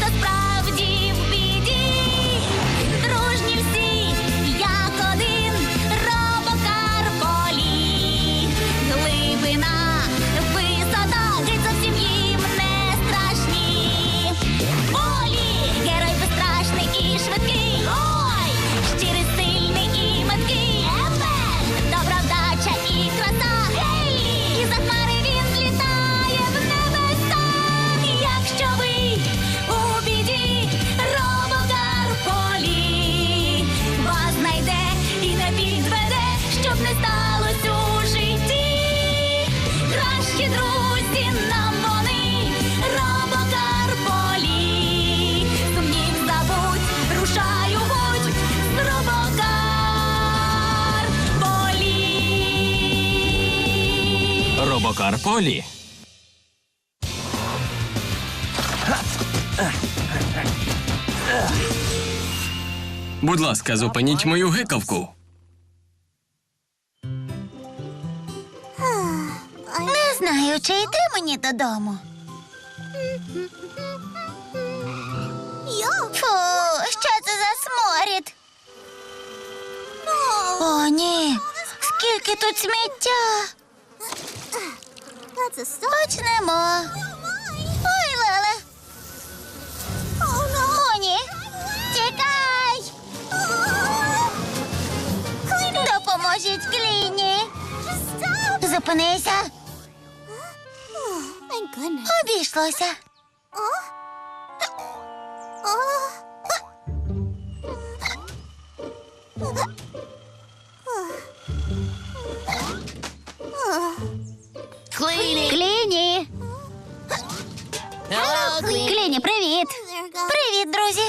хто справді в біді. Дружні всі, як один, робокар Полі. Глибина, висота, геть зовсім їм не страшні. Полі, герой безстрашний і швидкий. Ой, щирий, сильний і меткий. Добра вдача і краса. І за хмари він злітає в небеса. Якщо ви у біді, робокар Полі вас знайде і не підведе, щоб не сталося у житті. Кращі друзі нам вони, робокар Полі. Сумнів забудь, рушай у путь з робокар Полі. Робокар Полі. Будь ласка, зупиніть мою гикавку. Не знаю, чи йти мені додому. Фу, що це за сморід? О, ні, скільки тут сміття. Почнемо. Ой, Леле. О, ні. Тікай. Допоможіть Кліні. Зупинися. Обійшлося. Кліні. Кліні, привіт. Привіт, друзі.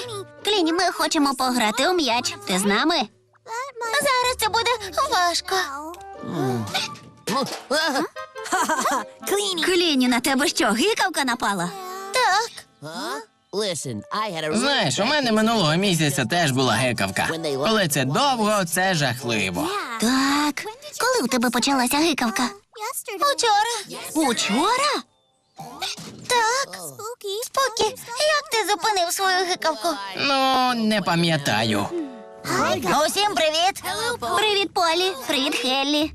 Кліні, ми хочемо пограти у м'яч. Ти з нами? Зараз це буде важко. Кліні, на тебе що, гикавка напала? Так. Знаєш, у мене минулого місяця теж була гикавка. Коли це довго, це жахливо. Так. Коли у тебе почалася гикавка? Учора. Учора? Так. Спокі, як ти зупинив свою гикавку? Ну, не пам'ятаю. Усім привіт. Привіт, Полі. Привіт, Хеллі.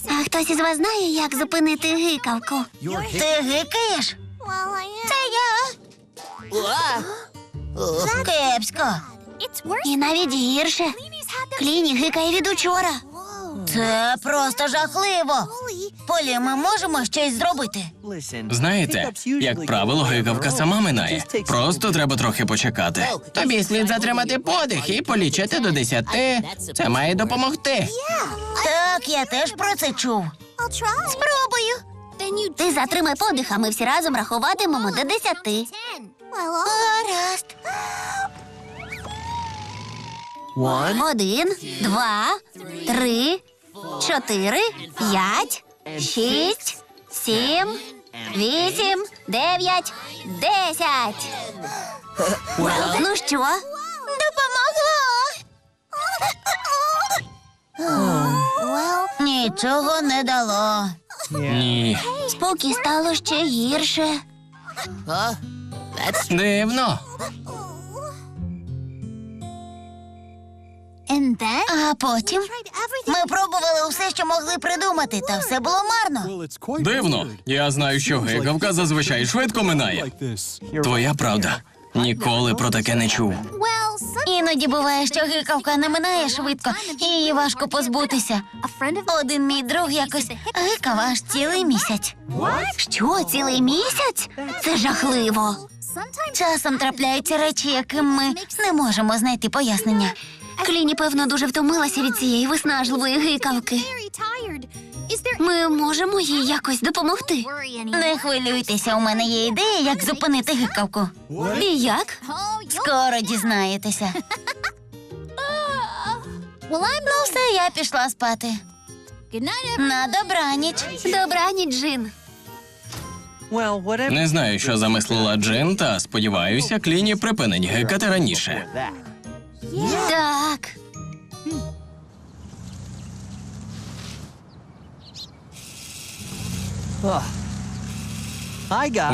А хтось із вас знає, як зупинити гикавку? Ти гикаєш? Це я. Кепсько. І навіть гірше. Кліні гикає від учора. Це просто жахливо. Полі, ми можемо щось зробити? Знаєте, як правило, гикавка сама минає. Просто треба трохи почекати. Тобі слід затримати подих і полічити до 10. Це має допомогти. Так, я теж про це чув. Спробую. Ти затримай подих, а ми всі разом рахуватимемо до 10. Гаразд. 1, 2, 3, 4, 5, 6, 7, 8, 9, 10. Ну що? Допомогло. Нічого не дало. Ні. Спокі стало ще гірше. Дивно. А потім ми пробували усе, що могли придумати, та все було марно. Дивно. Я знаю, що гикавка зазвичай швидко минає. Твоя правда. Ніколи про таке не чув. Іноді буває, що гикавка не минає швидко, і її важко позбутися. Один мій друг якось гикав аж цілий місяць. Що, цілий місяць? Це жахливо. Часом трапляються речі, яким ми не можемо знайти пояснення. Кліні, певно, дуже втомилася від цієї виснажливої гикавки. Ми можемо їй якось допомогти. Не хвилюйтеся, у мене є ідея, як зупинити гикавку. І як? Скоро дізнаєтеся. Ну все, я пішла спати. На добраніч. Добраніч, Джин. Не знаю, що замислила Джин, та сподіваюся, Кліні припинить гикати раніше. Так.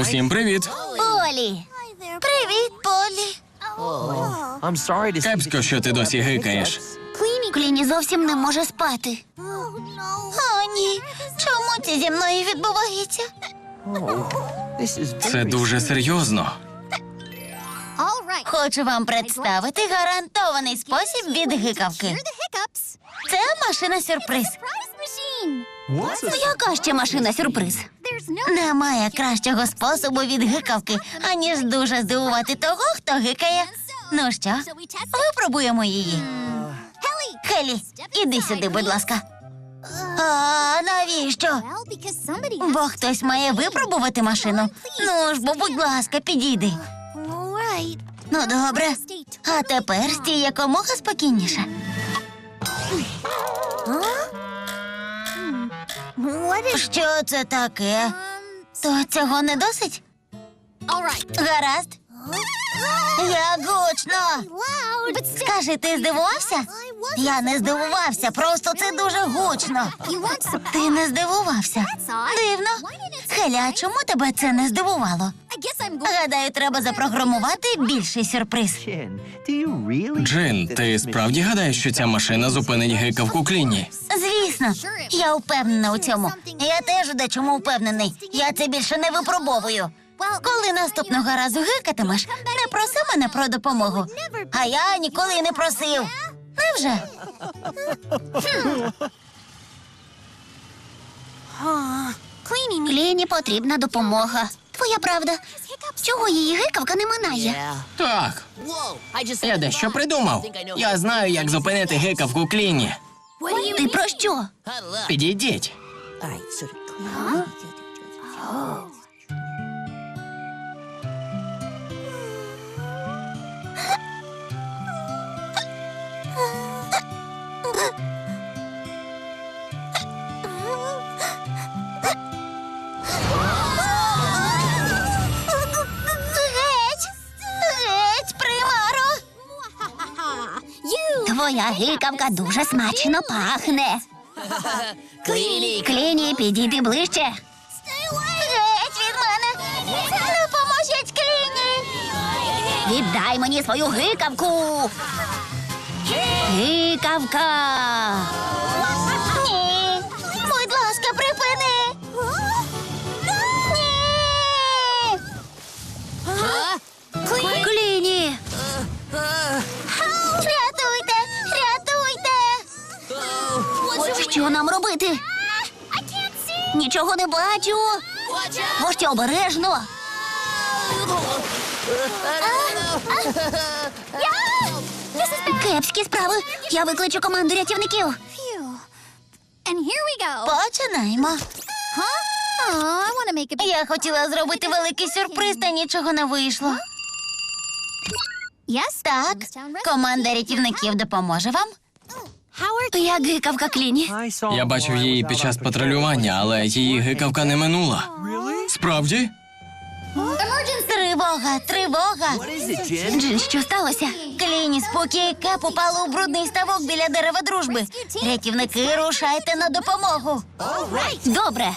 Усім привіт. Полі. Привіт, Полі. Кепсько, що ти досі гикаєш. Кліні зовсім не може спати. О, ні. Чому це зі мною відбувається? Це дуже серйозно. Хочу вам представити гарантований спосіб від гикавки. Це машина-сюрприз. Яка ще машина-сюрприз? Немає кращого способу від гикавки, аніж дуже здивувати того, хто гикає. Ну що, випробуємо її. Хелі, іди сюди, будь ласка. А навіщо? Бо хтось має випробувати машину. Ну ж, бо, будь ласка, підійди. Ну, добре. А тепер стій якомога спокійніше. Що це таке? То цього не досить? Гаразд. Як гучно. Скажи, ти здивувався? Я не здивувався, просто це дуже гучно. Ти не здивувався? Дивно. Хеля, а чому тебе це не здивувало? Гадаю, треба запрограмувати більший сюрприз. Джин, ти справді гадаєш, що ця машина зупинить гикавку Кліні? Звісно, я впевнена у цьому. Я теж у дечому впевнений. Я це більше не випробовую. Коли наступного разу гикатимеш, не проси мене про допомогу. А я ніколи й не просив. Невже? Кліні потрібна допомога. Твоя правда. Чого її гикавка не минає? Так, я дещо придумав. Я знаю, як зупинити гикавку Кліні. Ти про що? Підійдіть. Геть, примаро! Твоя гикавка дуже смачно пахне. Кліні, підійди ближче. Геть від мене! Допоможіть Кліні! Віддай мені свою гикавку! Гикавка! Ні! Будь ласка, припини! Ні! Кліні! Рятуйте! Рятуйте! Що нам робити? Нічого не бачу. Можете обережно. Кепські справи. Я викличу команду рятівників. Починаємо. Я хотіла зробити великий сюрприз, та нічого не вийшло. Так, команда рятівників допоможе вам. Як гикавка Кліні? Я бачив її під час патрулювання, але її гикавка не минула. Справді? Тривога, тривога. Джин, що сталося? Кліні, спокій, Кеп упало у брудний ставок біля дерева дружби. Рятівники, рушайте на допомогу. Добре.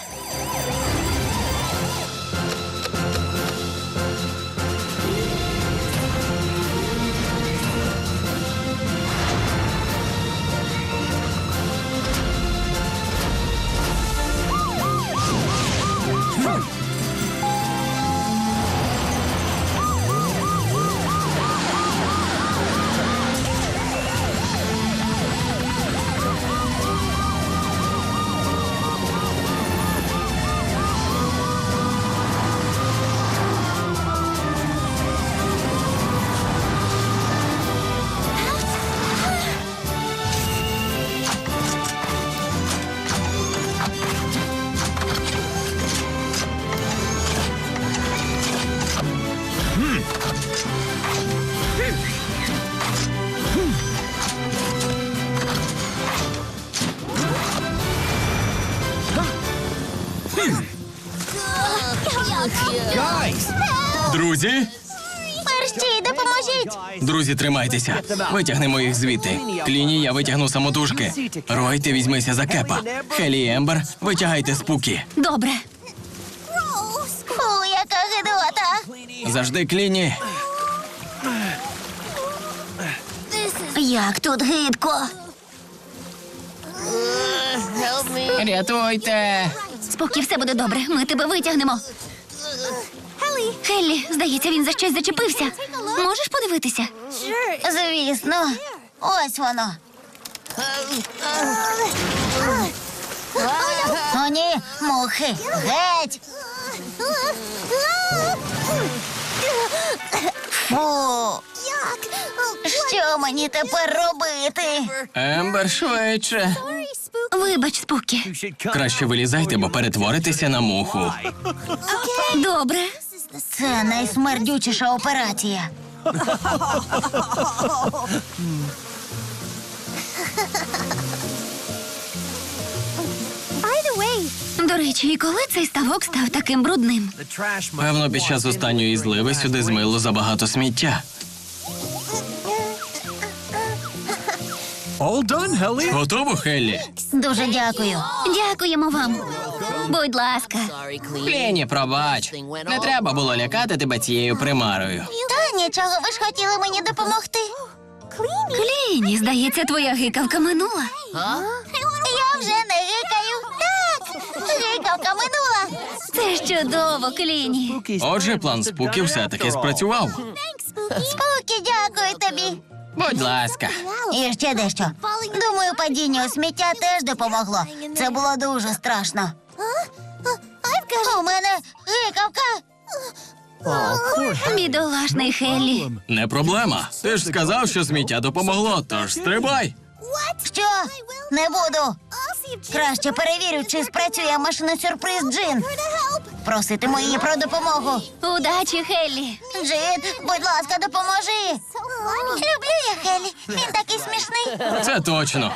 Друзі? Мерщій, допоможіть. Друзі, тримайтеся. Витягнемо їх звідти. Кліні, я витягну самотужки. Рой, ти візьмися за Кепа. Хелі і Ембер, витягайте Спукі. Добре. Фу, яка гидота. Завжди Кліні. Як тут гидко. Рятуйте. Спокій, все буде добре. Ми тебе витягнемо. Хеллі, здається, він за щось зачепився. Можеш подивитися? Звісно. Ось воно. О, ні, мухи. Геть. Фу. Що мені тепер робити? Ембер, швидше. Вибач, Спукі. Краще вилізайте, бо перетворитеся на муху. Добре. Це найсмердючіша операція. До речі, і коли цей ставок став таким брудним? Певно, під час останньої зливи сюди змило забагато сміття. All done, Helly. Готово, Хеллі? Дуже дякую. Дякуємо вам. Будь ласка. Кліні, пробач. Не треба було лякати тебе цією примарою. Та нічого, ви ж хотіли мені допомогти. Кліні, здається, твоя гикавка минула. Я вже не гикаю. Так, гикавка минула. Це ж чудово, Кліні. Отже, план Спукі все-таки спрацював. Спокі, дякую тобі. Будь ласка. І ще дещо. Думаю, падіння у сміття теж допомогло. Це було дуже страшно. У мене гикавка. Бідолашний Хеллі. Не проблема. Ти ж сказав, що сміття допомогло, тож стрибай. Що? Не буду. Краще перевірю, чи спрацює машина-сюрприз Джин. Проситиму її про допомогу. Удачі, Хеллі. Джин, будь ласка, допоможи. Люблю я Хеллі. Він такий смішний. Це точно.